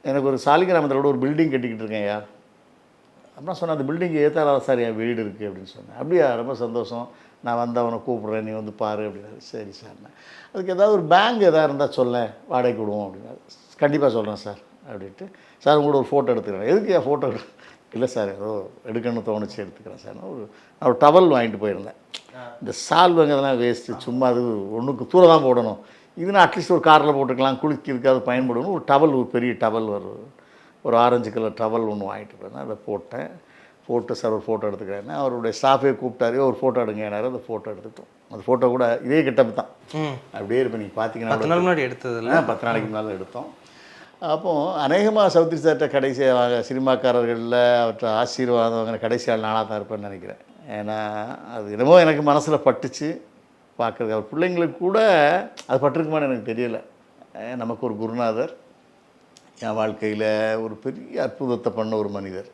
எனக்கு ஒரு சாலிகிராமத்தில் கூட ஒரு பில்டிங் கட்டிக்கிட்டு இருக்கேன் யார் அப்படின்னா சொன்னேன், அந்த பில்டிங் ஏற்றால சார் என் வீடு இருக்குது அப்படின்னு சொன்னேன். அப்படியா, ரொம்ப சந்தோஷம், நான் வந்து அவனை கூப்பிட்றேன், நீ வந்து பாரு அப்படின்னாரு. சரி சார், அதுக்கு ஏதாவது ஒரு பேங்க் எதாவது இருந்தால் சொல்ல, வாடகைக்கு விடுவோம் அப்படின்னாரு. கண்டிப்பாக சொல்கிறேன் சார் அப்படின்ட்டு, சார் உங்களோட ஒரு ஃபோட்டோ எடுத்துக்கிறேன். எதுக்கு என் ஃபோட்டோ இல்லை சார், ஏதோ எடுக்கணும்னு தோணுச்சு நான் ஒரு டவல் வாங்கிட்டு போயிருந்தேன். இந்த சால்வங்கிறதுலாம் வேஸ்ட்டு, சும்மா அது ஒன்றுக்கு தூரம் தான் போடணும், இதுனா அட்லீஸ்ட் ஒரு காரில் போட்டுக்கலாம், குளிக்கிறதுக்கு அது பயன்படணும். ஒரு டவல், ஒரு பெரிய டவல், ஒரு ஆரஞ்சு கலர் டவல் ஒன்று வாங்கிட்டு போயிருந்தேன். அதை போட்டேன். போட்டு சார் ஒரு ஃபோட்டோ எடுத்துக்கிறேன். அவருடைய ஸ்டாஃபே கூப்பிட்டாரு, ஒரு ஃபோட்டோ எடுங்கன்னாரு. அந்த ஃபோட்டோ எடுத்துட்டோம். அந்த ஃபோட்டோ கூட இதே கிட்டப்பு தான், அப்படியே இருப்பேன். நீங்கள் பார்த்தீங்கன்னா 10 நாள் முன்னாடி எடுத்ததில்ல, 10 நாளைக்கு முன்னால் எடுத்தோம். அப்போது அநேகமாக சௌத்ரி சார்கிட்ட கடைசியாக சினிமாக்காரர்களில் அவர்கிட்ட ஆசீர்வாதம் வாங்கின கடைசி ஆள் நானாக தான் இருப்பேன்னு நினைக்கிறேன். ஏன்னா அது என்னமோ எனக்கு மனசில் பட்டுச்சு பார்க்குறது. அவர் பிள்ளைங்களுக்கு கூட அது பட்டிருக்குமான்னு எனக்கு தெரியலை. நமக்கு ஒரு குருநாதர், என் வாழ்க்கையில் ஒரு பெரிய அற்புதத்தை பண்ண ஒரு மனிதர்.